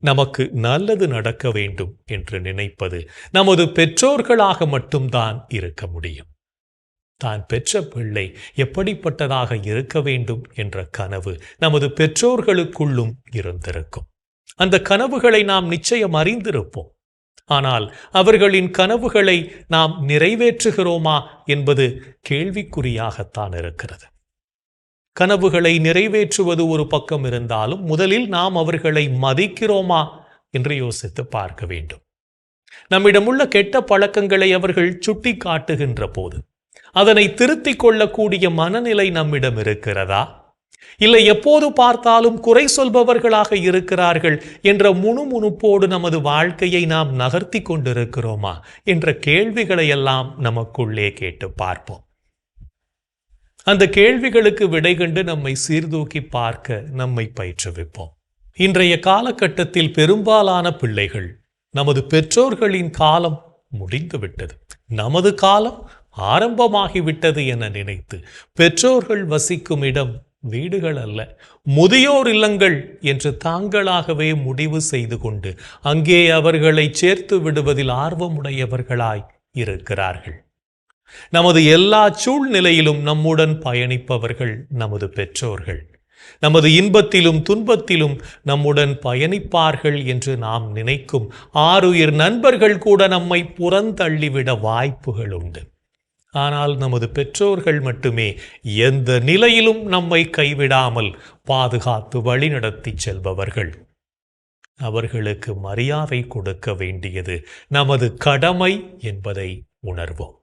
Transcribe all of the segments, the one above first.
நமக்கு நல்லது நடக்க வேண்டும் என்று நினைப்பது நமது பெற்றோர்களாக மட்டும்தான் இருக்க முடியும். தான் பெற்ற பிள்ளை எப்படிப்பட்டதாக இருக்க வேண்டும் என்ற கனவு நமது பெற்றோர்களுக்குள்ளும் இருந்திருக்கும். அந்த கனவுகளை நாம் நிச்சயம் அறிந்திருப்போம். ஆனால் அவர்களின் கனவுகளை நாம் நிறைவேற்றுகிறோமா என்பது கேள்விக்குறியாகத்தான் இருக்கிறது. கனவுகளை நிறைவேற்றுவது ஒரு பக்கம் இருந்தாலும் முதலில் நாம் அவர்களை மதிக்கிறோமா என்று யோசித்து பார்க்க வேண்டும். நம்மிடமுள்ள கெட்ட பழக்கங்களை அவர்கள் சுட்டி காட்டுகின்ற போது அதனை திருத்திக் கொள்ளக்கூடிய மனநிலை நம்மிடம் இருக்கிறதா, இல்லை எப்போது பார்த்தாலும் குறை சொல்பவர்களாக இருக்கிறார்கள் என்ற முணுமுணுப்போடு நமது வாழ்க்கையை நாம் நகர்த்தி கொண்டிருக்கிறோமா என்ற கேள்விகளை எல்லாம் நமக்குள்ளே கேட்டு பார்ப்போம். அந்த கேள்விகளுக்கு விடை கண்டு நம்மை சீர்தூக்கி பார்க்க நம்மை பயிற்றுவிப்போம். இன்றைய காலகட்டத்தில் பெரும்பாலான பிள்ளைகள் நமது பெற்றோர்களின் காலம் முடிந்துவிட்டது, நமது காலம் ஆரம்பமாகிவிட்டது என நினைத்து பெற்றோர்கள் வசிக்கும் இடம் வீடுகள் அல்ல, முதியோர் இல்லங்கள் என்று தாங்களாகவே முடிவு செய்து கொண்டு அங்கே அவர்களை சேர்த்து விடுவதில் ஆர்வமுடையவர்களாய் இருக்கிறார்கள். நமது எல்லா சூழ்நிலையிலும் நம்முடன் பயணிப்பவர்கள் நமது பெற்றோர்கள். நமது இன்பத்திலும் துன்பத்திலும் நம்முடன் பயணிப்பார்கள் என்று நாம் நினைக்கும் ஆருயிர் நண்பர்கள் கூட நம்மை புறந்தள்ளிவிட வாய்ப்புகள் உண்டு. ஆனால் நமது பெற்றோர்கள் மட்டுமே எந்த நிலையிலும் நம்மை கைவிடாமல் பாதுகாத்து வழிநடத்தி செல்பவர்கள். அவர்களுக்கு மரியாதை கொடுக்க வேண்டியது நமது கடமை என்பதை உணர்வோம்.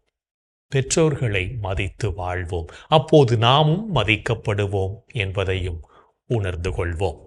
பெற்றோர்களை மதித்து வாழ்வோம், அப்போது நாமும் மதிக்கப்படுவோம் என்பதையும் உணர்ந்து கொள்வோம்.